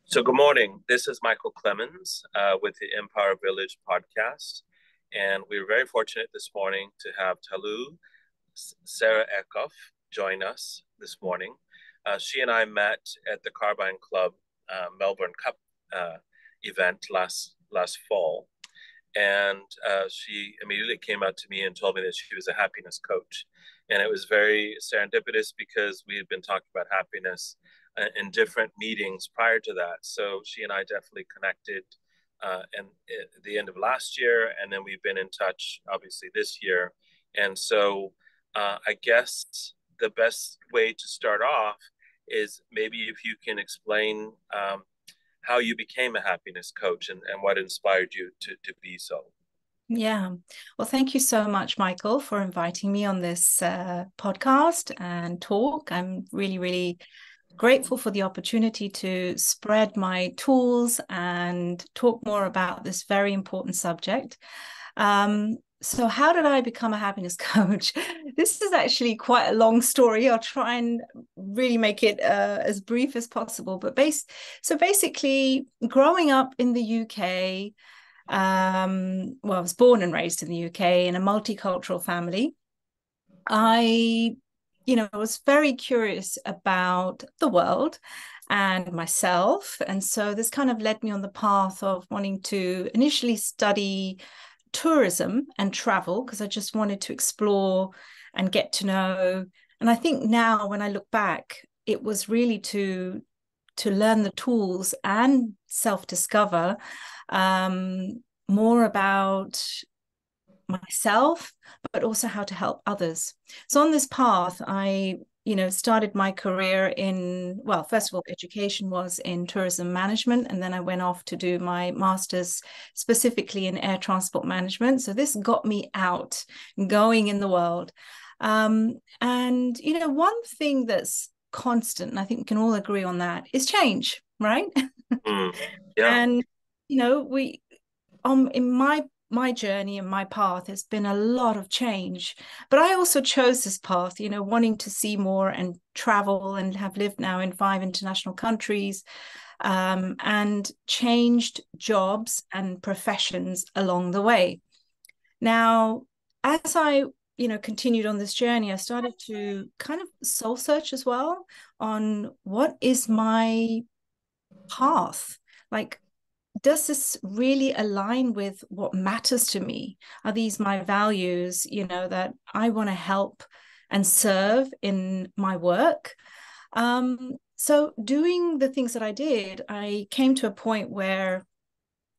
So, good morning. This is Michael Clemens with the Empire Village podcast. And we're very fortunate this morning to have Talu, Sehra-Eckhoff join us this morning. She and I met at the Carbine Club Melbourne Cup event last fall. And she immediately came out to me and told me that she was a happiness coach. And it was very serendipitous because we had been talking about happiness in different meetings prior to that. So she and I definitely connected at the end of last year, and then we've been in touch, obviously, this year. And so I guess the best way to start off is maybe if you can explain how you became a happiness coach and what inspired you to be so. Yeah. Well, thank you so much, Michael, for inviting me on this podcast and talk. I'm really, really grateful for the opportunity to spread my tools and talk more about this very important subject. So how did I become a happiness coach? This is actually quite a long story. I'll try and really make it as brief as possible. But basically, growing up in the UK, well, I was born and raised in the UK in a multicultural family. I was very curious about the world and myself. And so this kind of led me on the path of wanting to initially study tourism and travel because I just wanted to explore and get to know. And I think now when I look back, it was really to learn the tools and self-discover more about myself, but also how to help others. So on this path, I started my career in, well, first of all, education was in tourism management, and then I went off to do my master's specifically in air transport management. So this got me out, going in the world. And one thing that's constant, and I think we can all agree on that, is change, right? Mm, yeah. And we in my journey and my path has been a lot of change, but I also chose this path, wanting to see more and travel, and have lived now in 5 international countries, and changed jobs and professions along the way. Now, as I continued on this journey, I started to kind of soul search as well on what is my path. Like, does this really align with what matters to me? Are these my values, that I want to help and serve in my work? So doing the things that I did, I came to a point where,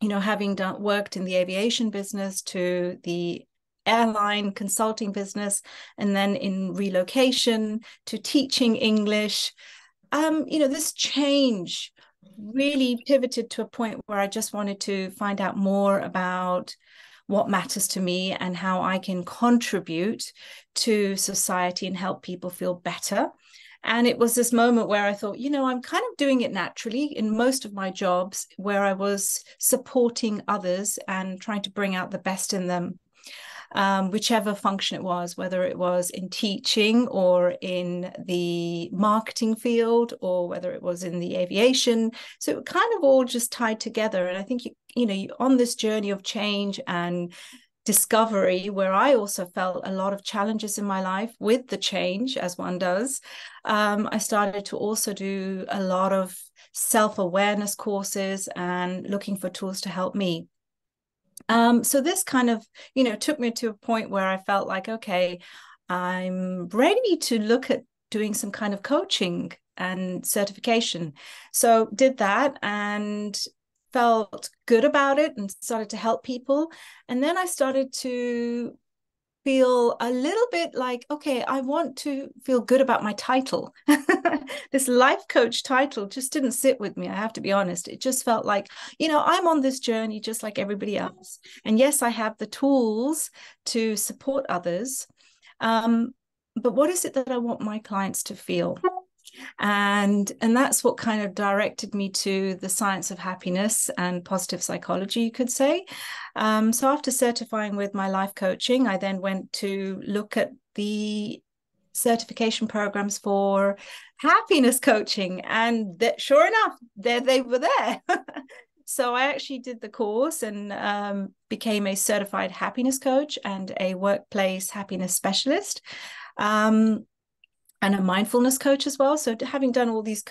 having worked in the aviation business to the airline consulting business, and then in relocation to teaching English, this change really pivoted to a point where I just wanted to find out more about what matters to me and how I can contribute to society and help people feel better. And it was this moment where I thought, I'm kind of doing it naturally in most of my jobs, where I was supporting others and trying to bring out the best in them. Whichever function it was, whether it was in teaching or in the marketing field, or whether it was in the aviation. So it kind of all just tied together. And I think, you on this journey of change and discovery, where I also felt a lot of challenges in my life with the change, as one does, I started to also do a lot of self-awareness courses and looking for tools to help me. So this kind of, took me to a point where I felt like, okay, I'm ready to look at doing some kind of coaching and certification. So did that and felt good about it and started to help people. And then I started to feel a little bit like, okay, I want to feel good about my title. This life coach title just didn't sit with me. I have to be honest. It just felt like, I'm on this journey just like everybody else. And yes, I have the tools to support others. But what is it that I want my clients to feel? And that's what kind of directed me to the science of happiness and positive psychology, you could say. So after certifying with my life coaching, I then went to look at the certification programs for happiness coaching, and that, sure enough, there they were there. So I actually did the course and became a certified happiness coach and a workplace happiness specialist, and a mindfulness coach as well. So having done all these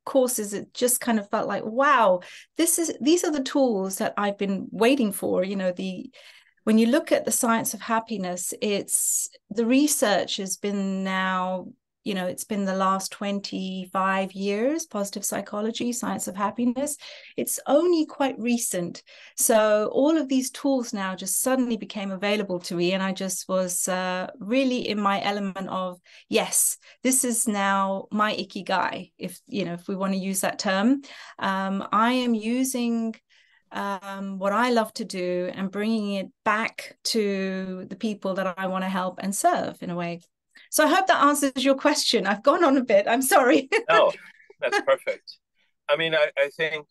courses, it just kind of felt like, wow, these are the tools that I've been waiting for. When you look at the science of happiness, the research has been now, it's been the last 25 years, positive psychology, science of happiness. It's only quite recent. So all of these tools now just suddenly became available to me. And I just was really in my element of, yes, this is now my ikigai, if we want to use that term. I am using what I love to do and bringing it back to the people that I want to help and serve in a way. So I hope that answers your question. I've gone on a bit. I'm sorry. No, that's perfect. I mean, I think,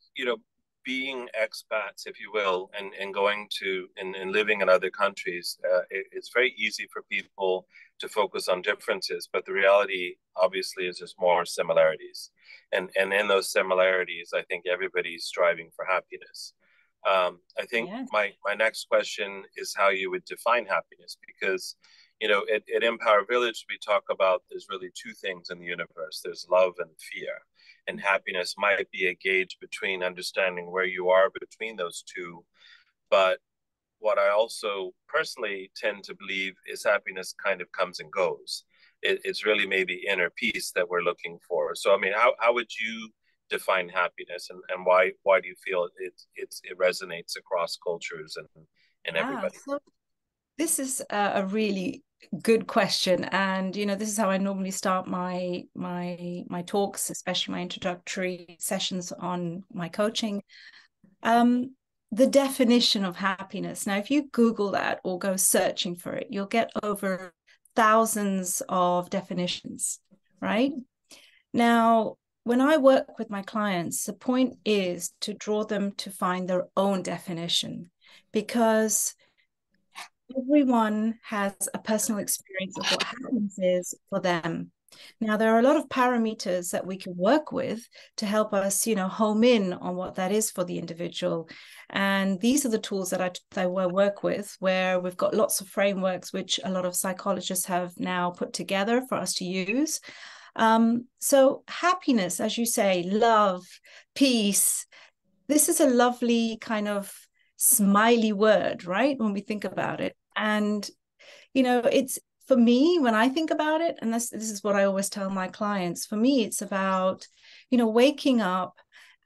being expats, if you will, and going to and living in other countries, it's very easy for people to focus on differences. But the reality, obviously, is there's more similarities. And in those similarities, I think everybody's striving for happiness. I think Yes. my next question is how you would define happiness, because at Empower Village, we talk about there's really two things in the universe. There's love and fear. And happiness might be a gauge between understanding where you are between those two. But what I also personally tend to believe is happiness kind of comes and goes. It's really maybe inner peace that we're looking for. So, I mean, how would you define happiness, and why do you feel it resonates across cultures and everybody? So this is a really good question, and this is how I normally start my talks, especially my introductory sessions on my coaching. The definition of happiness. Now, if you Google that or go searching for it, you'll get over thousands of definitions, right? Now, when I work with my clients, the point is to draw them to find their own definition, because everyone has a personal experience of what happiness is for them. Now, there are a lot of parameters that we can work with to help us, home in on what that is for the individual. And these are the tools that I will work with, where we've got lots of frameworks, which a lot of psychologists have now put together for us to use. So happiness, as you say, love, peace, this is a lovely kind of smiley word, right? When we think about it. And, it's, for me, when I think about it, and this is what I always tell my clients, for me, it's about, waking up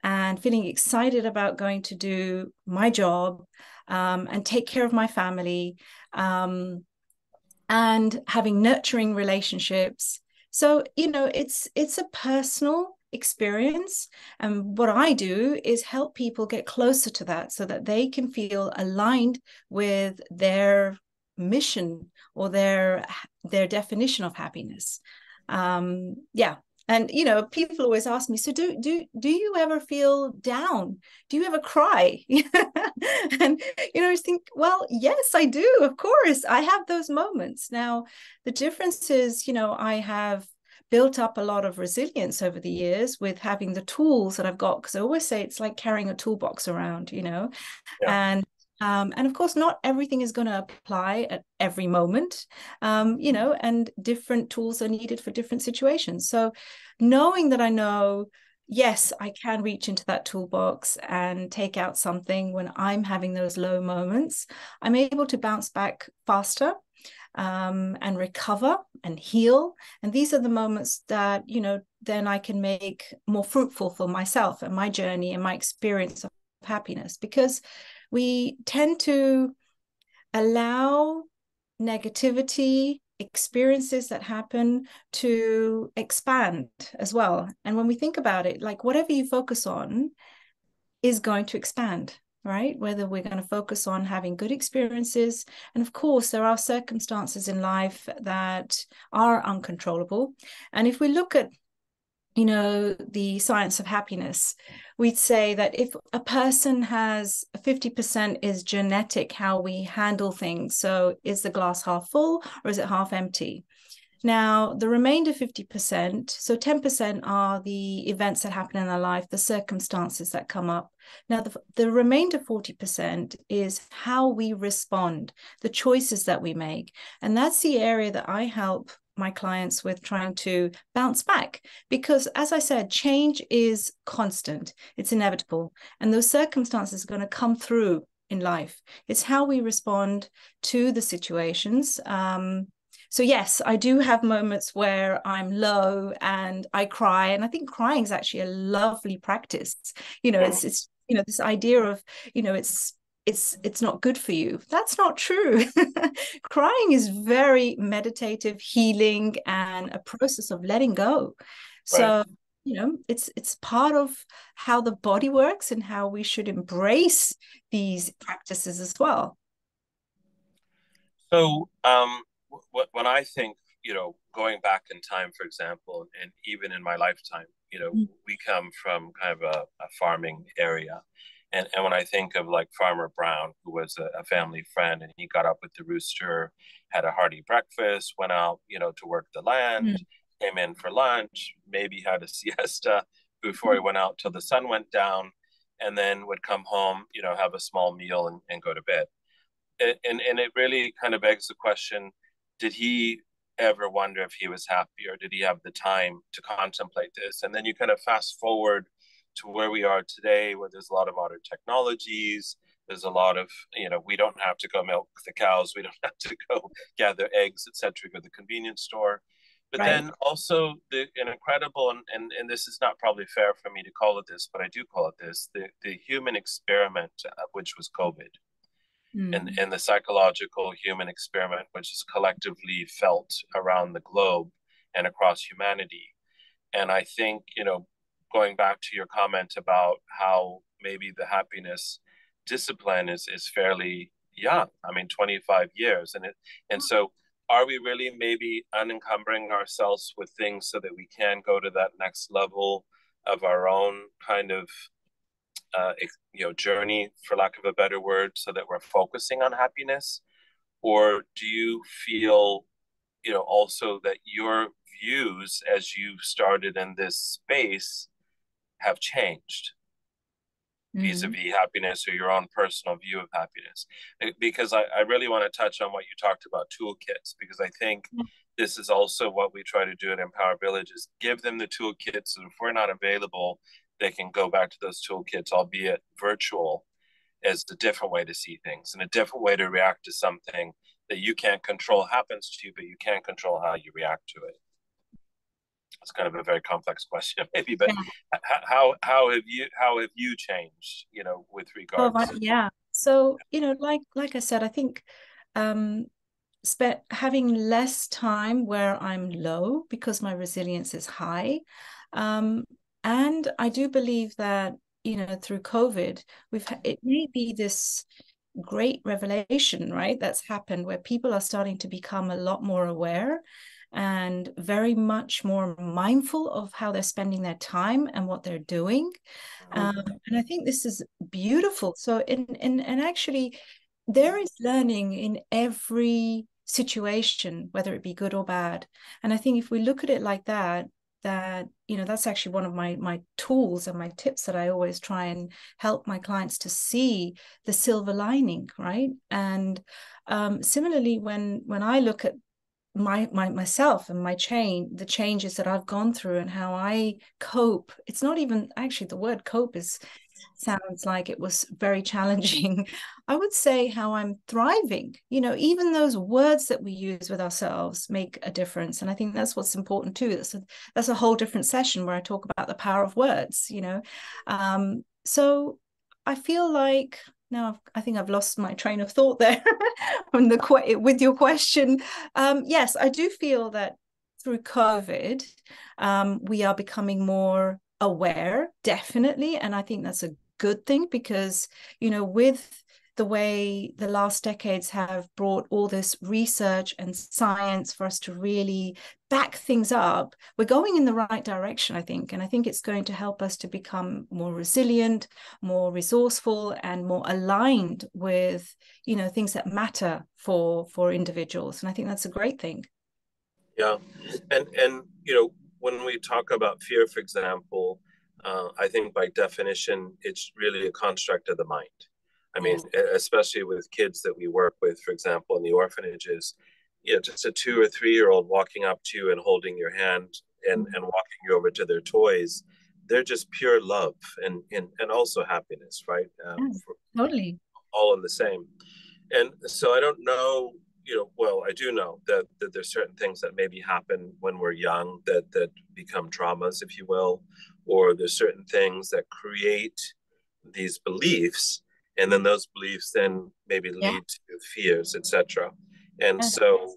and feeling excited about going to do my job, and take care of my family, and having nurturing relationships. So, it's a personal experience. And what I do is help people get closer to that so that they can feel aligned with their mission or their definition of happiness. Yeah. And people always ask me, so do you ever feel down? Do you ever cry? And I think, well, yes, I do. Of course, I have those moments. Now, the difference is, I have built up a lot of resilience over the years with having the tools that I've got, because I always say it's like carrying a toolbox around, Yeah. And of course, not everything is going to apply at every moment, and different tools are needed for different situations. So knowing that I know, yes, I can reach into that toolbox and take out something when I'm having those low moments, I'm able to bounce back faster, and recover and heal. And these are the moments that, then I can make more fruitful for myself and my journey and my experience of happiness, because we tend to allow negativity, experiences that happen, to expand as well. And when we think about it, like whatever you focus on is going to expand, right? Whether we're going to focus on having good experiences. And of course, there are circumstances in life that are uncontrollable. And if we look at the science of happiness, we'd say that if a person has 50% is genetic, how we handle things. So is the glass half full or is it half empty? Now, the remainder 50%, so 10% are the events that happen in our life, the circumstances that come up. Now, the remainder 40% is how we respond, the choices that we make. And that's the area that I help my clients with, trying to bounce back. Because as I said, change is constant, it's inevitable. And those circumstances are going to come through in life. It's how we respond to the situations. So yes, I do have moments where I'm low and I cry, and I think crying is actually a lovely practice. It's this idea of it's not good for you. That's not true. Crying is very meditative, healing, and a process of letting go. Right. So it's part of how the body works and how we should embrace these practices as well. So, when I think, going back in time, for example, and even in my lifetime, we come from kind of a farming area. And when I think of like Farmer Brown, who was a family friend, and he got up with the rooster, had a hearty breakfast, went out, to work the land, Mm. came in for lunch, maybe had a siesta before he went out till the sun went down, and then would come home, have a small meal and go to bed. And it really kind of begs the question, did he ever wonder if he was happy, or did he have the time to contemplate this? And then you kind of fast forward to where we are today, where there's a lot of modern technologies. There's a lot of, we don't have to go milk the cows, we don't have to go gather eggs, etc., go to the convenience store. But Right. then also an incredible, and this is not probably fair for me to call it this, but I do call it this, the human experiment, which was COVID, Mm. and the psychological human experiment, which is collectively felt around the globe and across humanity. And I think, going back to your comment about how maybe the happiness discipline is fairly young. I mean, 25 years. And so are we really maybe unencumbering ourselves with things so that we can go to that next level of our own kind of journey, for lack of a better word, so that we're focusing on happiness? Or do you feel, also that your views as you started in this space have changed Mm. vis-a-vis happiness, or your own personal view of happiness? Because I really want to touch on what you talked about, toolkits, because I think this is also what we try to do at Empower Village, is give them the toolkits, so if we're not available, they can go back to those toolkits, albeit virtual, as a different way to see things and a different way to react to something that you can't control happens to you, but you can control how you react to it. It's kind of a very complex question, maybe, but Yeah. how have you changed, with Oh, regards to? yeah. So, like I said, I think um having less time where I'm low because my resilience is high. Um, and I do believe that, through COVID, it may be this great revelation, right? That's happened where people are starting to become a lot more aware and very much more mindful of how they're spending their time and what they're doing. Um, Mm-hmm. and I think this is beautiful. So and actually there is learning in every situation, whether it be good or bad. And I think if we look at it like that, that's actually one of my tools and my tips that I always try and help my clients to see the silver lining, right? And similarly, when I look at myself and the changes that I've gone through and how I cope. It's not even actually the word cope is sounds like it was very challenging. I would say how I'm thriving. Even those words that we use with ourselves make a difference. And I think that's what's important too. That's a whole different session where I talk about the power of words. So I feel like now I think I've lost my train of thought there from with your question. Yes, I do feel that through COVID, we are becoming more aware, definitely. And I think that's a good thing because, with the way the last decades have brought all this research and science for us to really back things up, we're going in the right direction, I think. And I think it's going to help us to become more resilient, more resourceful, and more aligned with, things that matter for individuals. And I think that's a great thing. Yeah, and when we talk about fear, for example, I think by definition it's really a construct of the mind. I mean, Yes. especially with kids that we work with, for example, in the orphanages, just a 2 or 3 year old walking up to you and holding your hand and walking you over to their toys, they're just pure love and also happiness, right? Yeah, For totally. all in the same. And so I don't know, well, I do know that there's certain things that maybe happen when we're young that become traumas, if you will, or there's certain things that create these beliefs, and then those beliefs then maybe Yeah. lead to fears, etc. And Yes. so,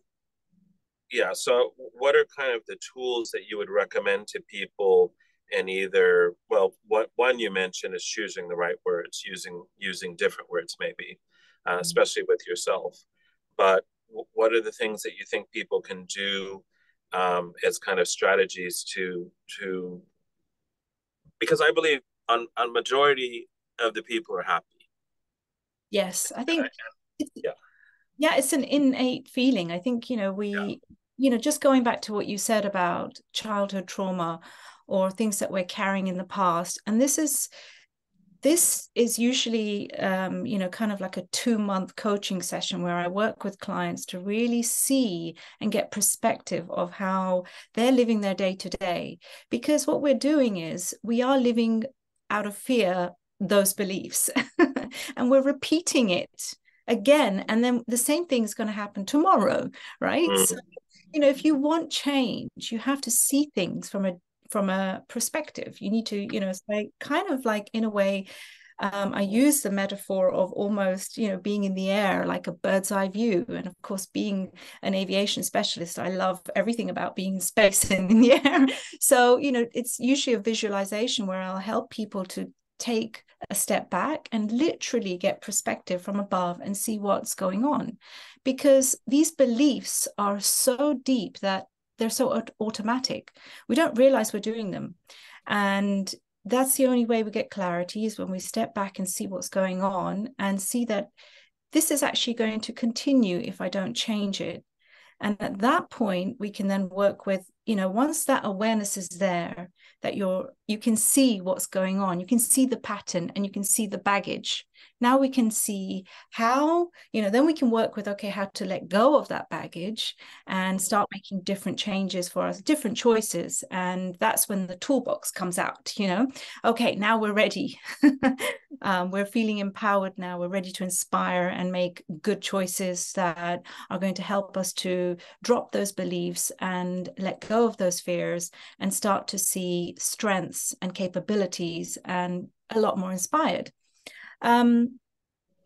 yeah, so what are kind of the tools that you would recommend to people? And either, well, what one you mentioned is choosing the right words, using different words maybe, especially with yourself. But what are the things that you think people can do as kind of strategies to because I believe on majority of the people are happy. Yes, I And I, think it's, yeah, yeah, it's an innate feeling. I think, yeah. just going back to what you said about childhood trauma or things that we're carrying in the past. And this is usually, kind of like a 2-month coaching session where I work with clients to really see and get perspective of how they're living their day to day. Because what we're doing is we are living out of fear those beliefs and we're repeating it again. And then the same thing is going to happen tomorrow, right? So, Mm, if you want change, you have to see things from a perspective. You need to, say kind of like in a way, I use the metaphor of almost, being in the air, like a bird's eye view. And of course, being an aviation specialist, I love everything about being in space and in the air. So, it's usually a visualization where I'll help people to take a step back and literally get perspective from above and see what's going on. Because these beliefs are so deep that they're so automatic. We don't realize we're doing them. And that's the only way we get clarity is when we step back and see what's going on and see that this is actually going to continue if I don't change it. And at that point, we can then work with, once that awareness is there, that you can see what's going on, you can see the pattern and you can see the baggage. Now we can see how, then we can work with, okay, how to let go of that baggage and start making different changes for us, different choices. And that's when the toolbox comes out, okay, now we're ready. We're feeling empowered now. We're ready to inspire and make good choices that are going to help us to drop those beliefs and let go of those fears and start to see strengths and capabilities and a lot more inspired.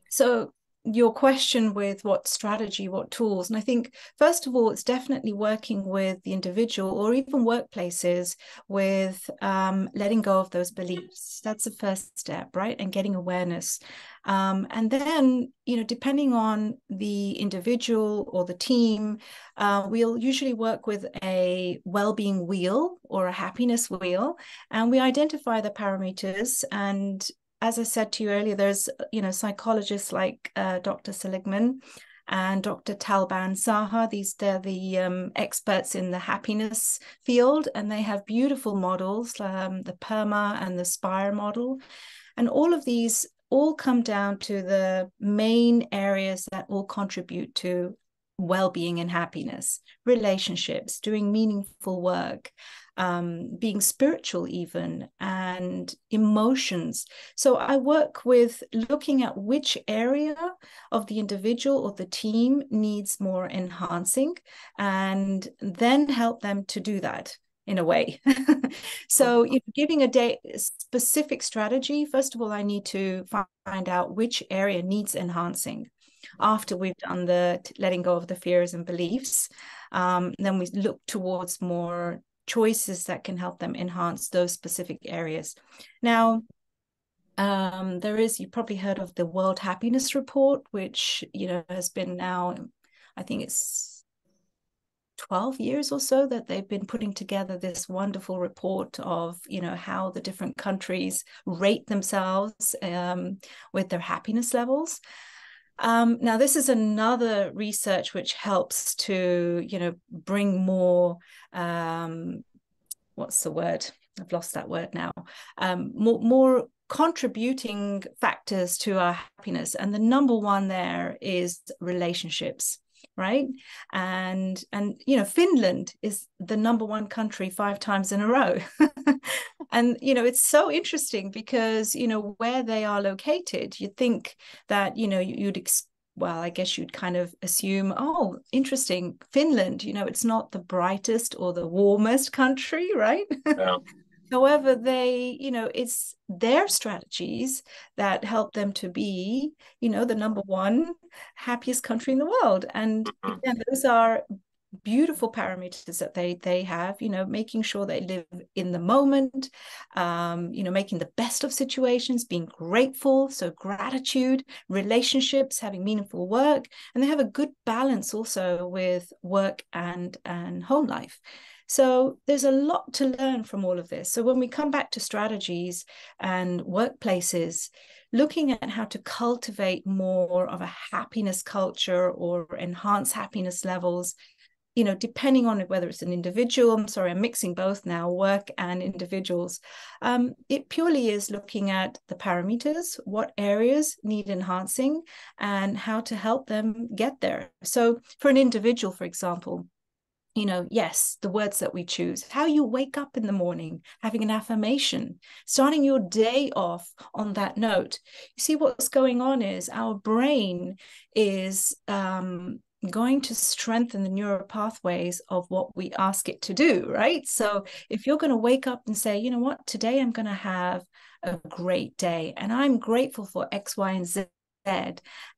So your question with what strategy, what tools, and I think first of all, it's definitely working with the individual or even workplaces with letting go of those beliefs. That's the first step, right? And getting awareness. And then, depending on the individual or the team, we'll usually work with a well-being wheel or a happiness wheel, and we identify the parameters. And as I said to you earlier, there's, psychologists like Dr. Seligman and Dr. Talban Saha. They're the experts in the happiness field, and they have beautiful models, the PERMA and the SPIRE model. And all of these all come down to the main areas that all contribute to well-being and happiness: relationships, doing meaningful work, being spiritual even, and emotions. So I work with looking at which area of the individual or the team needs more enhancing, and then help them to do that in a way. So giving a specific strategy, first of all, I need to find out which area needs enhancing. After we've done the letting go of the fears and beliefs, then we look towards more choices that can help them enhance those specific areas. Now, you've probably heard of the World Happiness Report, which, has been now, I think it's 12 years or so that they've been putting together this wonderful report of, how the different countries rate themselves with their happiness levels. Now, this is another research which helps to, bring more, what's the word? I've lost that word now. More contributing factors to our happiness. And the number one there is relationships, right? And Finland is the number one country 5 times in a row. And it's so interesting because where they are located, you think that well, I guess you'd kind of assume, oh, interesting, Finland, it's not the brightest or the warmest country, right? Yeah. However, it's their strategies that help them to be, the number one happiest country in the world. And again, those are beautiful parameters that they have, making sure they live in the moment, making the best of situations, being grateful, so gratitude, relationships, having meaningful work, and they have a good balance also with work and home life. So there's a lot to learn from all of this. So when we come back to strategies and workplaces, looking at how to cultivate more of a happiness culture or enhance happiness levels, depending on whether it's an individual, I'm mixing both now, work and individuals. It purely is looking at the parameters, what areas need enhancing, and how to help them get there. So for an individual, for example, yes, the words that we choose, how you wake up in the morning, having an affirmation, starting your day off on that note. You see, what's going on is our brain is going to strengthen the neural pathways of what we ask it to do, right? So if you're going to wake up and say, you know what, today I'm going to have a great day and I'm grateful for X, Y, and Z, and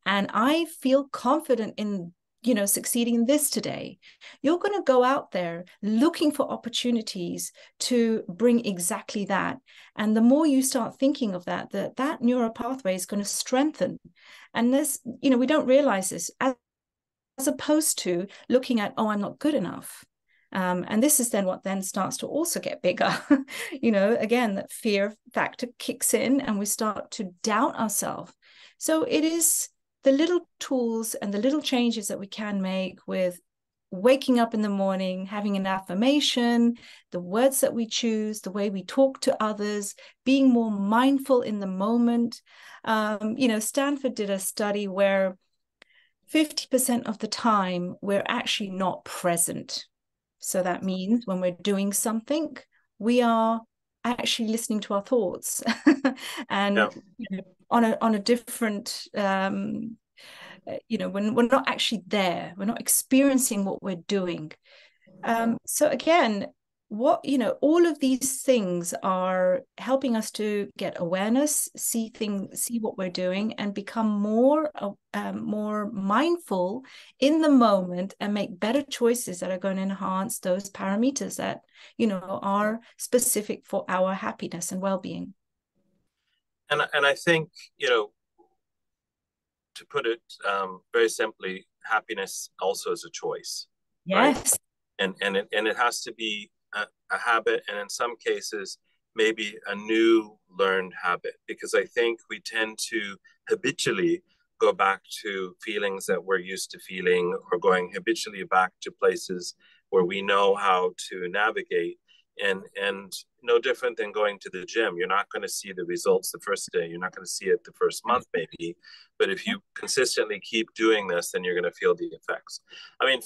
I feel confident in succeeding in this today, you're going to go out there looking for opportunities to bring exactly that. And the more you start thinking of that neural pathway is going to strengthen. And this, we don't realize this, as opposed to looking at, oh, I'm not good enough. And this is then what then starts to also get bigger. Again, that fear factor kicks in and we start to doubt ourselves. So it is the little tools and the little changes that we can make with waking up in the morning, having an affirmation, the words that we choose, the way we talk to others, being more mindful in the moment. Stanford did a study where 50% of the time we're actually not present. So that means when we're doing something, we are actually listening to our thoughts and on a different when we're not actually there, we're not experiencing what we're doing. So again, all of these things are helping us to get awareness, see what we're doing, and become more mindful in the moment and make better choices that are going to enhance those parameters that are specific for our happiness and well-being. And I think to put it very simply, happiness also is a choice, right? Yes. And it has to be a habit, and in some cases, maybe a new learned habit, because I think we tend to habitually go back to feelings that we're used to feeling, or going habitually back to places where we know how to navigate. And no different than going to the gym. You're not going to see the results the first day. You're not going to see it the first month, maybe. But if you consistently keep doing this, then you're going to feel the effects. I mean,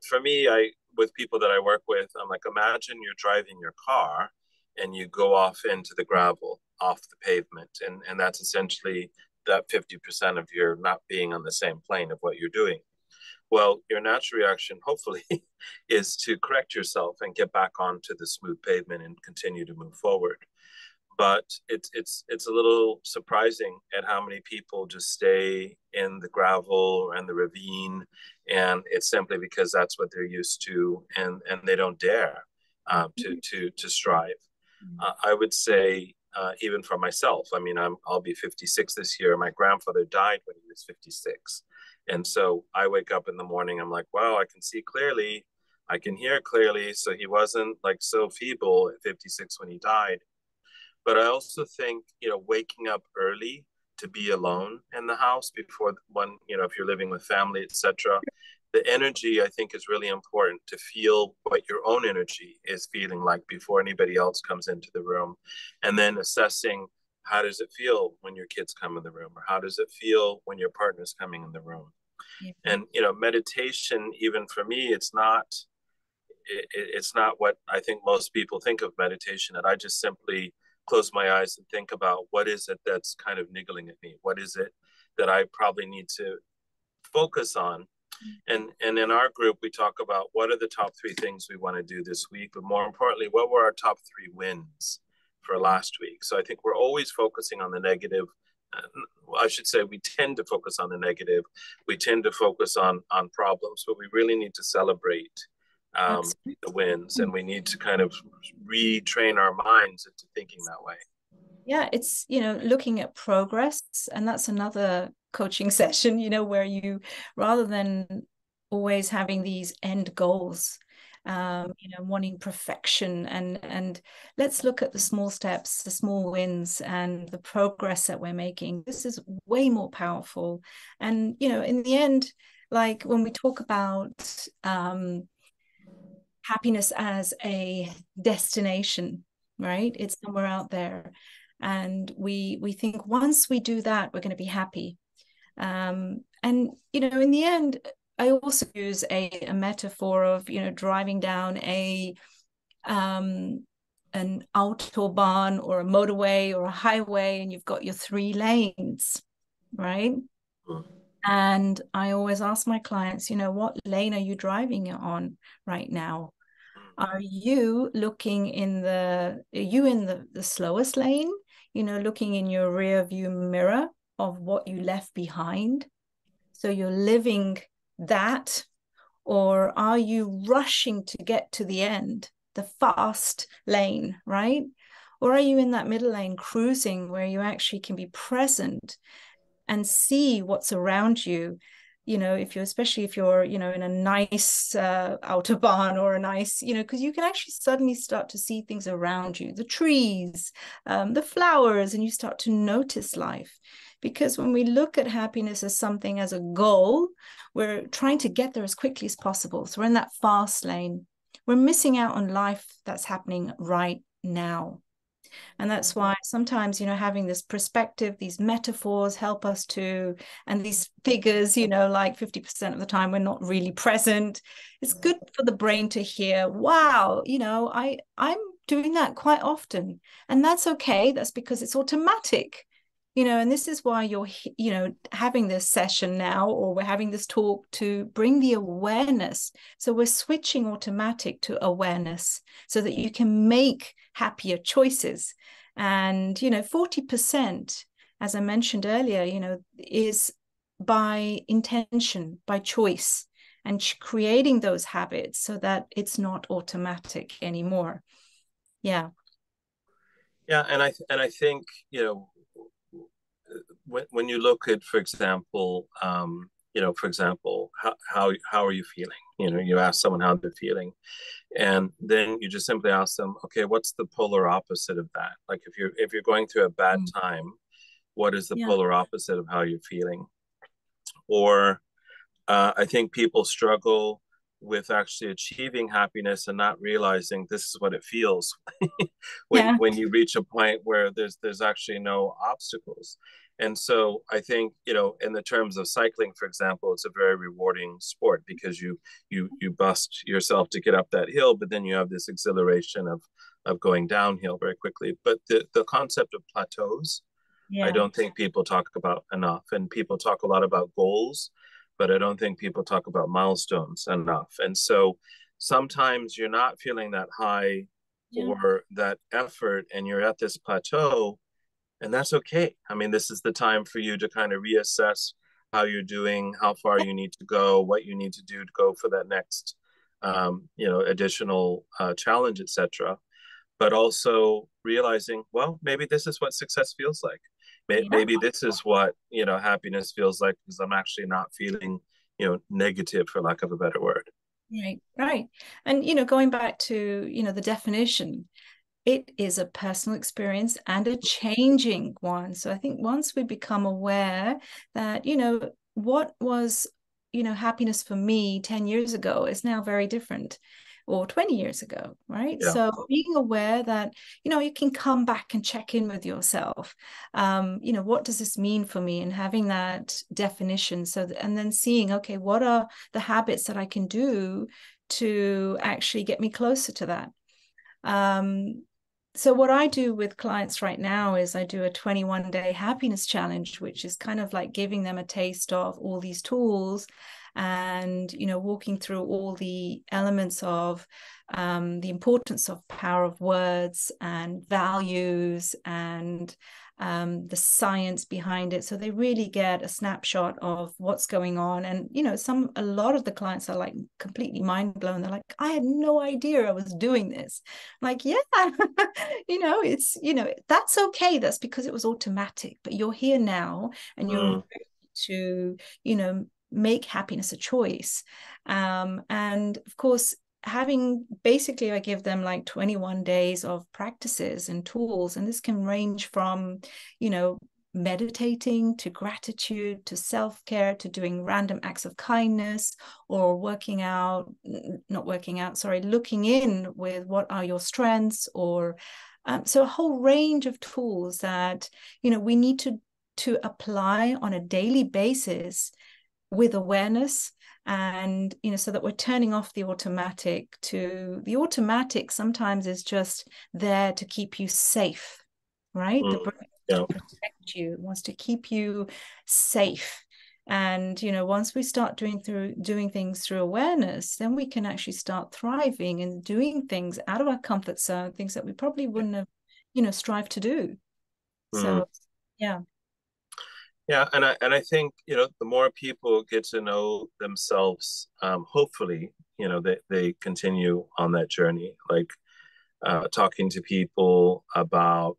for me, with people that I work with, I'm like, imagine you're driving your car and you go off into the gravel, off the pavement. And that's essentially that 50% of your not being on the same plane of what you're doing. Well, your natural reaction, hopefully, is to correct yourself and get back onto the smooth pavement and continue to move forward. But it's a little surprising at how many people just stay in the gravel or in the ravine, and it's simply because that's what they're used to, and they don't dare to strive. I would say, even for myself, I mean, I'll be 56 this year. My grandfather died when he was 56. And so I wake up in the morning, I'm like, wow, I can see clearly, I can hear clearly. So he wasn't like so feeble at 56 when he died. But I also think, waking up early to be alone in the house before one, if you're living with family, etc. The energy, I think, is really important to feel what your own energy is feeling like before anybody else comes into the room. And then assessing, how does it feel when your kids come in the room, or how does it feel when your partner's coming in the room? Yeah. And meditation, even for me, it's not what I think most people think of meditation. And I just simply close my eyes and think about, what is it that's kind of niggling at me? What is it that I probably need to focus on? And in our group, we talk about what are the top three things we want to do this week, but more importantly, what were our top three wins for last week? So I think we're always focusing on the negative. I should say we tend to focus on the negative. We tend to focus on problems, but we really need to celebrate the wins, and we need to kind of retrain our minds into thinking that way. Yeah, it's, looking at progress. And that's another coaching session, where you, rather than always having these end goals, wanting perfection, and let's look at the small steps, the small wins, and the progress that we're making. This is way more powerful. And, in the end, like when we talk about happiness as a destination, right? It's somewhere out there. And we think once we do that, we're going to be happy. And, in the end, I also use a metaphor of, driving down an autobahn or a motorway or a highway, and you've got your 3 lanes, right? And I always ask my clients, what lane are you driving on right now? Are you in the slowest lane, looking in your rear view mirror of what you left behind? So you're living that, or are you rushing to get to the end, the fast lane, right? Or are you in that middle lane cruising, where you actually can be present and see what's around you? Especially if you're, in a nice autobahn, or a nice, because you can actually suddenly start to see things around you, the trees, the flowers, and you start to notice life. Because when we look at happiness as something, as a goal, we're trying to get there as quickly as possible. So we're in that fast lane. We're missing out on life that's happening right now. And that's why sometimes, having this perspective, these metaphors help us to, and these figures, like 50% of the time we're not really present. It's good for the brain to hear, wow, I'm doing that quite often. And that's okay. That's because it's automatic. And this is why you're, having this session now, or we're having this talk, to bring the awareness. So we're switching automatic to awareness, so that you can make happier choices. And, 40%, as I mentioned earlier, is by intention, by choice, and creating those habits so that it's not automatic anymore. Yeah. Yeah. And I think, when you look at, for example, how are you feeling? You ask someone how they're feeling, and then you just simply ask them, okay, what's the polar opposite of that? Like if you're going through a bad time, what is the polar opposite of how you're feeling? Or I think people struggle with actually achieving happiness and not realizing this is what it feels when you reach a point where there's actually no obstacles. And so I think, in the terms of cycling, for example, it's a very rewarding sport, because you bust yourself to get up that hill, but then you have this exhilaration of going downhill very quickly. But the concept of plateaus, I don't think people talk about enough. And people talk a lot about goals, but I don't think people talk about milestones enough. And so sometimes you're not feeling that high or that effort, and you're at this plateau, and that's okay. I mean, this is the time for you to kind of reassess how you're doing, how far you need to go, what you need to do to go for that next, additional challenge, etc. But also realizing, well, maybe this is what success feels like. Maybe this is what, happiness feels like, because I'm actually not feeling, negative, for lack of a better word. Right. And, going back to, the definition, it is a personal experience and a changing one. So I think once we become aware that, what was, happiness for me 10 years ago is now very different, or 20 years ago, right? Yeah. So being aware that, you can come back and check in with yourself. What does this mean for me? And having that definition. And then seeing, okay, what are the habits that I can do to actually get me closer to that? So what I do with clients right now is I do a 21-day happiness challenge, which is kind of like giving them a taste of all these tools and, walking through all the elements of the importance of power of words and values and the science behind it. So they really get a snapshot of what's going on. And, a lot of the clients are like completely mind blown. They're like, I had no idea I was doing this. I'm like, yeah, it's, that's okay. That's because it was automatic, but you're here now and you're to, make happiness a choice. And of course, basically I give them like 21 days of practices and tools, and this can range from meditating to gratitude to self-care to doing random acts of kindness, or looking in with what are your strengths, or so a whole range of tools that we need to apply on a daily basis with awareness. And so that we're turning off the automatic. The automatic sometimes is just there to keep you safe, right? The brain wants to protect you, wants to keep you safe. And once we start doing things through awareness, then we can actually start thriving and doing things out of our comfort zone, things that we probably wouldn't have strive to do. So yeah. Yeah, and I think the more people get to know themselves, hopefully they continue on that journey. Like talking to people about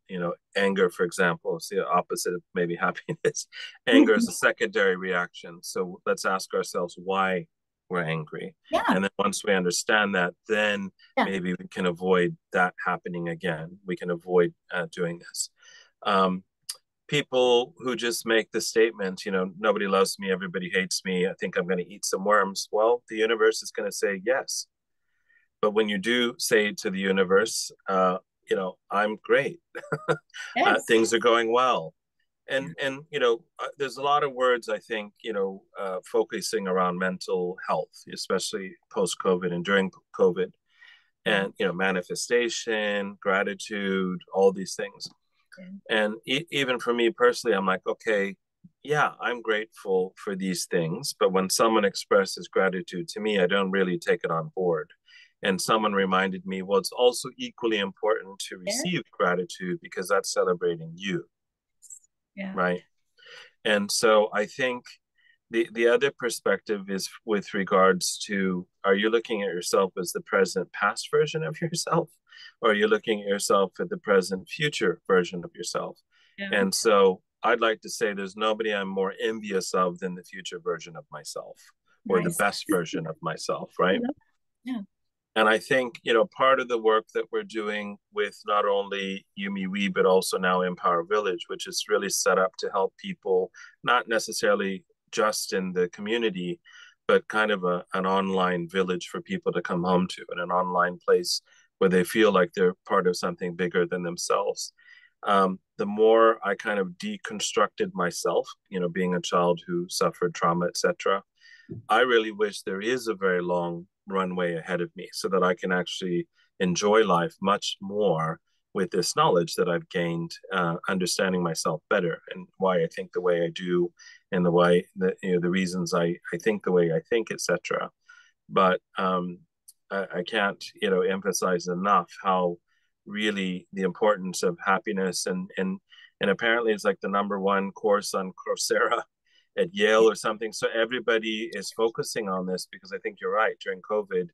anger, for example, is the opposite of maybe happiness. Anger is a secondary reaction. So let's ask ourselves why we're angry, and then once we understand that, then maybe we can avoid that happening again. We can avoid doing this. People who just make the statement, nobody loves me, everybody hates me, I think I'm going to eat some worms. Well, the universe is going to say yes. But when you do say to the universe, I'm great, things are going well. And there's a lot of words, I think, focusing around mental health, especially post-COVID and during COVID, and, manifestation, gratitude, all these things. And even for me personally, I'm like, okay, yeah, I'm grateful for these things. But when someone expresses gratitude to me, I don't really take it on board. And someone reminded me, well, it's also equally important to receive gratitude because that's celebrating you. Yeah. Right. And so I think the other perspective is with regards to, are you looking at yourself as the present past version of yourself, or are you looking at yourself at the present future version of yourself? And so I'd like to say there's nobody I'm more envious of than the future version of myself, or the best version of myself, right? Yeah. And I think, part of the work that we're doing with not only Yumi We, but also now Empower Village, which is really set up to help people, not necessarily just in the community, but kind of an online village for people to come home to, and an online place where they feel like they're part of something bigger than themselves. The more I kind of deconstructed myself, being a child who suffered trauma, etc., I really wish there is a very long runway ahead of me so that I can actually enjoy life much more with this knowledge that I've gained, understanding myself better and why I think the way I do, and the way that the reasons I think the way I think, etc. But I can't emphasize enough how really the importance of happiness, and apparently it's like the #1 course on Coursera at Yale or something. So everybody is focusing on this because I think you're right. During COVID,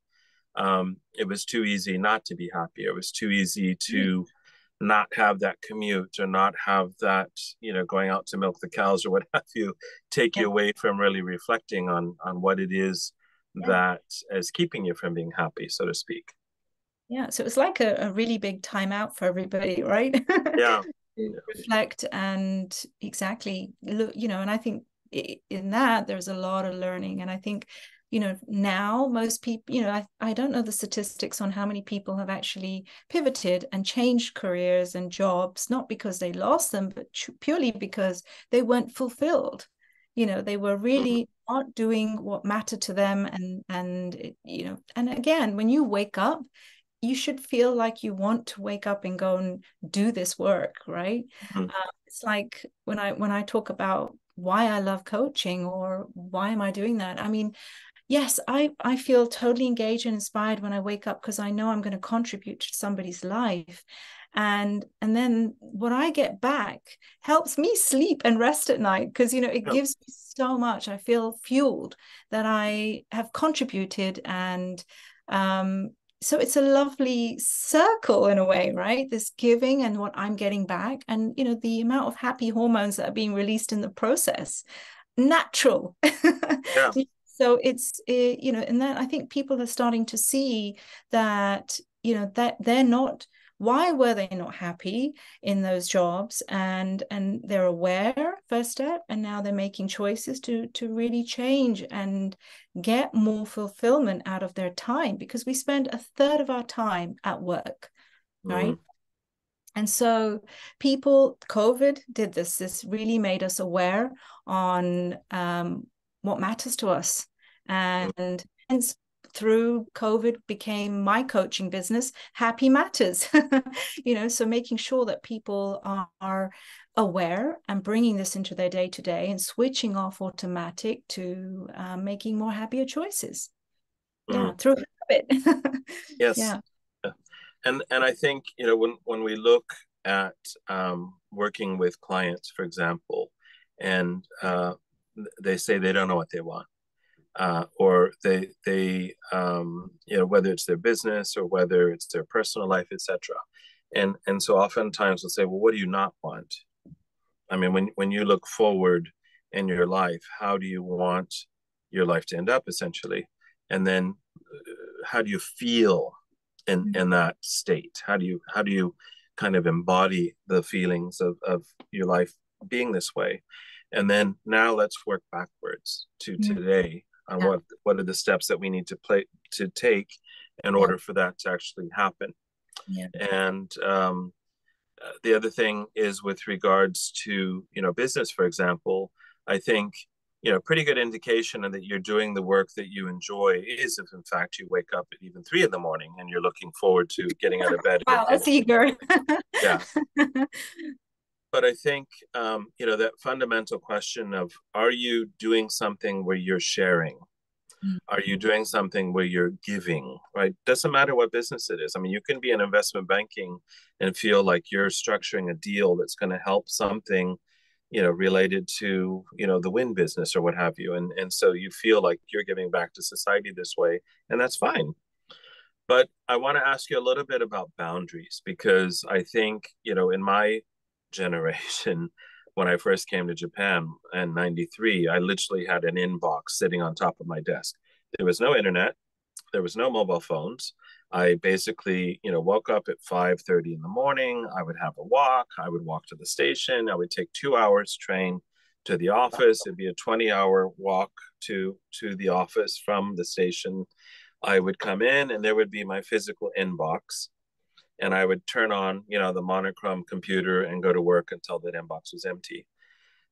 it was too easy not to be happy. It was too easy to not have that commute, or not have that, going out to milk the cows or what have you, take you away from really reflecting on what it is that is keeping you from being happy, so to speak. Yeah, so it was like a really big time out for everybody, right? Yeah. To reflect and exactly look, and I think in that there's a lot of learning. And I think, now most people, I don't know the statistics on how many people have actually pivoted and changed careers and jobs, not because they lost them, but purely because they weren't fulfilled. They were Mhm. really not doing what mattered to them. And again, when you wake up, you should feel like you want to wake up and go and do this work, right? Mhm. It's like when I talk about why I love coaching or why am I doing that? I mean, yes, I feel totally engaged and inspired when I wake up because I know I'm going to contribute to somebody's life. And then what I get back helps me sleep and rest at night because it Yeah. gives me so much. I feel fueled that I have contributed. And so it's a lovely circle in a way, right? This giving and what I'm getting back, and the amount of happy hormones that are being released in the process, natural. Yeah. So and then I think people are starting to see that, that they're not, why were they not happy in those jobs, and they're aware, first step, and now they're making choices to really change and get more fulfillment out of their time, because we spend a third of our time at work, Mm. right? And so COVID did this. This really made us aware on what matters to us. And hence, through COVID became my coaching business, Happy Matters. So making sure that people are aware and bringing this into their day to day and switching off automatic to making more happier choices. Yeah, Mm. through habit. Yes. Yeah. Yeah. And I think, when we look at working with clients, for example, and they say they don't know what they want, or whether it's their business or whether it's their personal life, etc. And so oftentimes we'll say, well, what do you not want? I mean, when you look forward in your life, how do you want your life to end up, essentially? And then how do you feel in that state? How do you kind of embody the feelings of your life being this way? And then now let's work backwards to Mm. today on Yeah. what are the steps that we need to take in Yeah. order for that to actually happen. Yeah. And the other thing is with regards to business, for example. I think pretty good indication that you're doing the work that you enjoy is if in fact you wake up at even 3 in the morning and you're looking forward to getting out of bed Wow, and that's eager. yeah. But I think that fundamental question of, are you doing something where you're sharing? Are you doing something where you're giving, right? Doesn't matter what business it is. I mean, you can be in investment banking and feel like you're structuring a deal that's going to help something, related to, the wind business or what have you. And so you feel like you're giving back to society this way, and that's fine. But I want to ask you a little bit about boundaries, because I think, in my generation, when I first came to Japan in 93, I literally had an inbox sitting on top of my desk. There was no internet, there was no mobile phones. I basically, woke up at 5:30 in the morning. I would have a walk. I would walk to the station. I would take 2 hours train to the office. It'd be a 20-hour walk to the office from the station. I would come in and there would be my physical inbox, and I would turn on, the monochrome computer and go to work until that inbox was empty.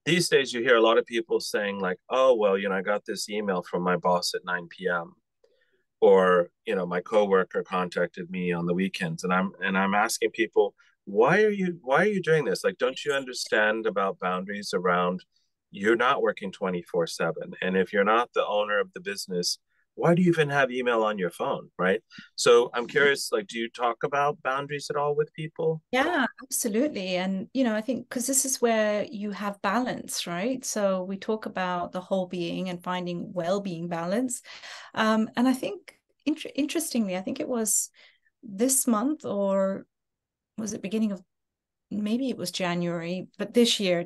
These days, you hear a lot of people saying like, "Oh, well, I got this email from my boss at 9 p.m." Or, my coworker contacted me on the weekends, and I'm asking people, why are you doing this? Like, don't you understand about boundaries around, you're not working 24/7, and if you're not the owner of the business, why do you even have email on your phone, right? So I'm curious, like, do you talk about boundaries at all with people? Yeah, absolutely. And, I think because this is where you have balance, right? So we talk about the whole being and finding well-being balance. And I think, interestingly, I think it was this month, or was it beginning of, maybe it was January, but this year,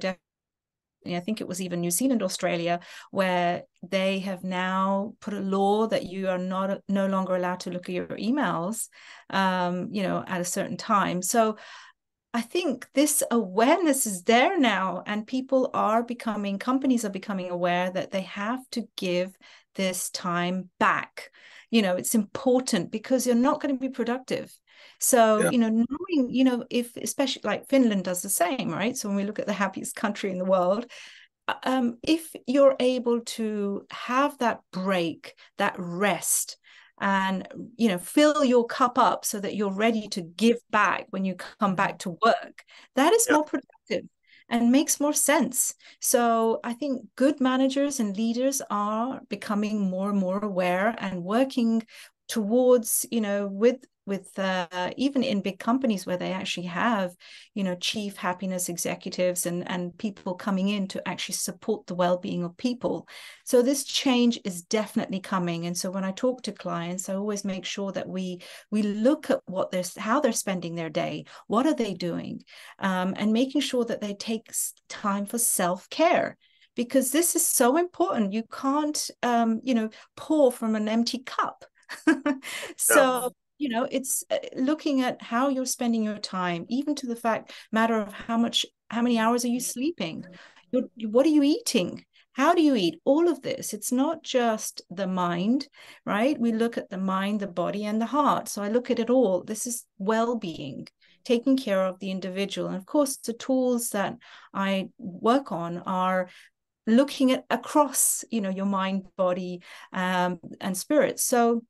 I think it was even New Zealand, Australia, where they have now put a law that you are no longer allowed to look at your emails, at a certain time. So I think this awareness is there now, and companies are becoming aware that they have to give this time back. It's important because you're not going to be productive. So, Yeah. knowing, if especially like Finland does the same, right? So when we look at the happiest country in the world, if you're able to have that break, that rest, and fill your cup up so that you're ready to give back when you come back to work, that is Yeah. more productive and makes more sense. So I think good managers and leaders are becoming more and more aware and working towards, with even in big companies where they actually have, chief happiness executives and people coming in to actually support the well-being of people. So this change is definitely coming. And so when I talk to clients, I always make sure that we look at how they're spending their day, what are they doing, and making sure that they take time for self-care, because this is so important. You can't pour from an empty cup. Yeah. So it's looking at how you're spending your time, even to the matter of how many hours are you sleeping, what are you eating, how do you eat, all of this. It's not just the mind, right? We look at the mind, the body, and the heart. So I look at it all. This is well-being, taking care of the individual. And of course, the tools that I work on are looking at across, your mind, body, and spirit. So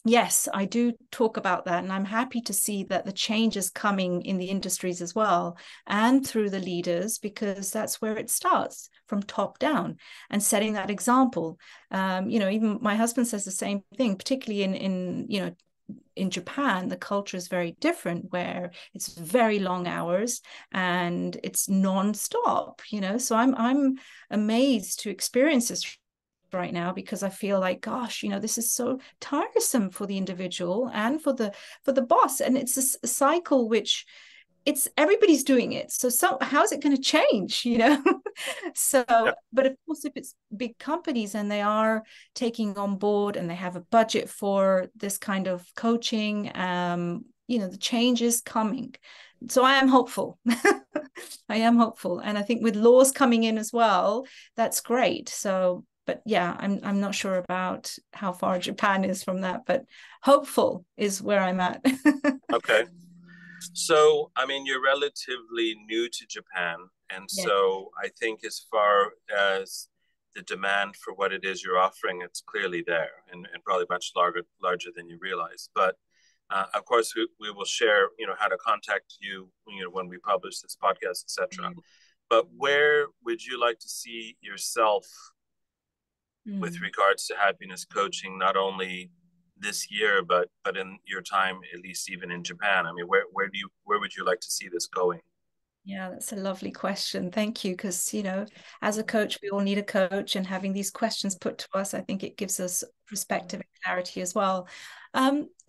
yes, I do talk about that, and I'm happy to see that the change is coming in the industries as well, and through the leaders, because that's where it starts, from top down, and setting that example. Even my husband says the same thing, particularly in Japan. The culture is very different, where it's very long hours and it's non-stop. So I'm amazed to experience this right now, because I feel like, gosh, this is so tiresome for the individual and for the boss, and it's a cycle which it's everybody's doing it. So how's it going to change? So, Yeah. but of course, if it's big companies and they are taking on board and they have a budget for this kind of coaching, the change is coming. So I am hopeful. I am hopeful, and I think with laws coming in as well, that's great. So, but yeah, I'm not sure about how far Japan is from that, but hopeful is where I'm at. Okay. So, I mean, you're relatively new to Japan. And Yeah. so I think as far as the demand for what it is you're offering, it's clearly there and probably much larger than you realize. But of course, we will share, how to contact you, when we publish this podcast, etc. But where would you like to see yourself with Mm. regards to happiness coaching, not only this year, but in your time, at least even in Japan? I mean, where would you like to see this going? Yeah, that's a lovely question. Thank you. Because, as a coach, we all need a coach, and having these questions put to us, I think it gives us perspective and clarity as well.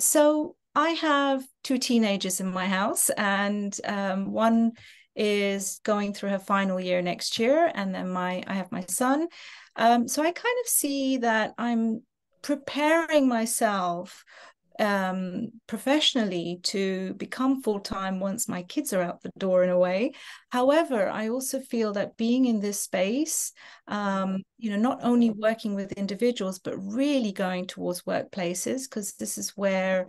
So I have two teenagers in my house, and one is going through her final year next year, and then I have my son. So I kind of see that I'm preparing myself professionally to become full-time once my kids are out the door, in a way. However, I also feel that being in this space, not only working with individuals, but really going towards workplaces, because this is where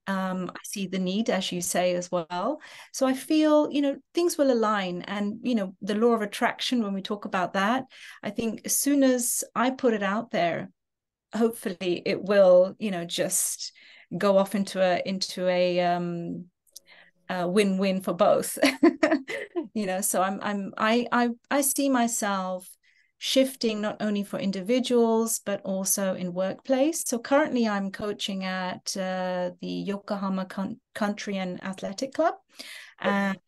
I see the need, as you say, as well. So I feel, things will align. And, the law of attraction, when we talk about that, I think as soon as I put it out there, hopefully it will, just go off into a win-win for both. So I see myself shifting not only for individuals but also in workplace. So currently I'm coaching at the Yokohama Country and Athletic Club, and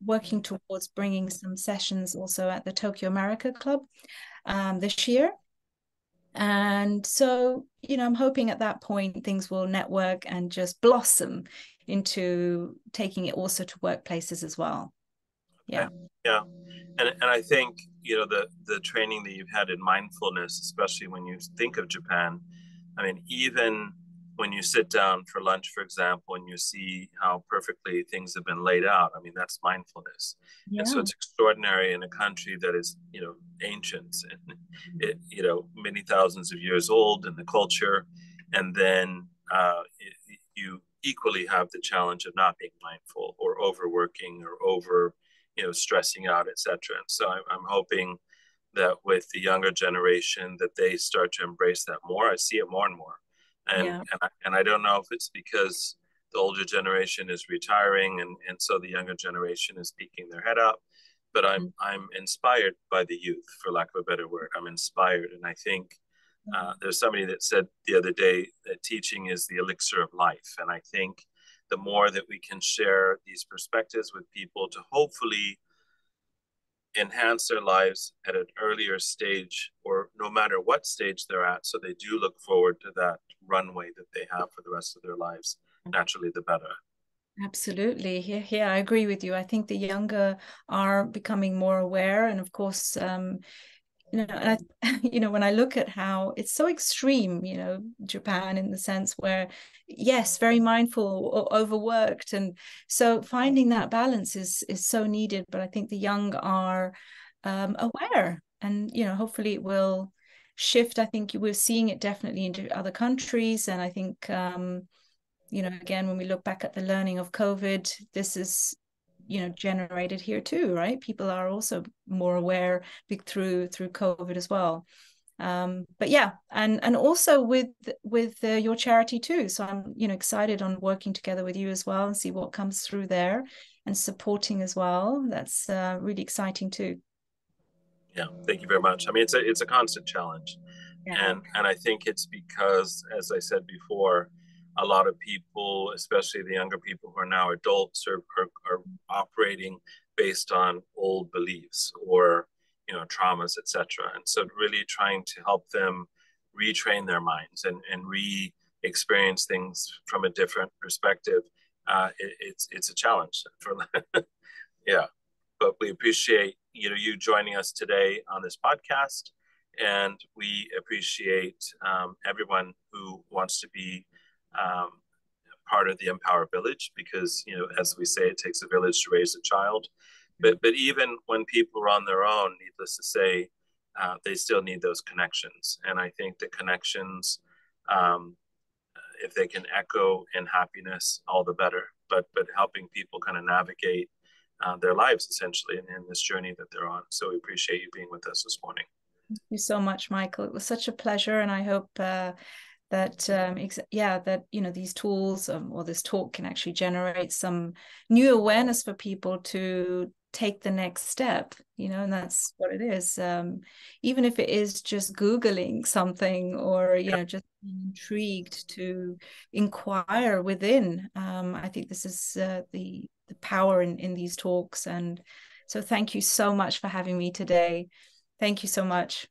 working towards bringing some sessions also at the Tokyo America Club this year. And so, I'm hoping at that point things will network and just blossom into taking it also to workplaces as well. Yeah. Yeah. And I think, the training that you've had in mindfulness, especially when you think of Japan, I mean, even when you sit down for lunch, for example, and you see how perfectly things have been laid out, I mean, that's mindfulness. And so Yeah. it's extraordinary in a country that is, ancient and many thousands of years old in the culture. And then you equally have the challenge of not being mindful or overworking or over stressing out, etc. And so I'm hoping that with the younger generation that they start to embrace that more. I see it more and more, Yeah. and I don't know if it's because the older generation is retiring and so the younger generation is peeking their head up. But I'm inspired by the youth, for lack of a better word. I'm inspired, and I think there's somebody that said the other day that teaching is the elixir of life, and I think the more that we can share these perspectives with people to hopefully enhance their lives at an earlier stage or no matter what stage they're at, so they do look forward to that runway that they have for the rest of their lives, naturally the better. Absolutely. Yeah, yeah, I agree with you. I think the younger are becoming more aware. And of course, and when I look at how it's so extreme, Japan in the sense where, yes, very mindful or overworked. And so finding that balance is so needed. But I think the young are aware, and, hopefully it will shift. I think we're seeing it definitely into other countries. And I think, again, when we look back at the learning of COVID, this is, generated here too, right? People are also more aware through COVID as well. But yeah, and also with your charity too. So I'm, excited on working together with you as well and see what comes through there and supporting as well. That's really exciting too. Yeah, thank you very much. I mean, it's a constant challenge, Yeah. and I think it's because, as I said before, a lot of people, especially the younger people who are now adults, are operating based on old beliefs or traumas, etc. And so, really trying to help them retrain their minds and re-experience things from a different perspective. It's a challenge for yeah, but we appreciate you joining us today on this podcast, and we appreciate everyone who wants to be um, part of the Empower Village, because as we say, it takes a village to raise a child. But even when people are on their own, needless to say, they still need those connections, and I think the connections, um, if they can echo in happiness, all the better. But helping people kind of navigate their lives essentially in this journey that they're on. So we appreciate you being with us this morning. Thank you so much, Michael. It was such a pleasure, and I hope that these tools or this talk can actually generate some new awareness for people to take the next step, and that's what it is. Even if it is just Googling something or just being intrigued to inquire within. I think this is the power in these talks. And so thank you so much for having me today. Thank you so much.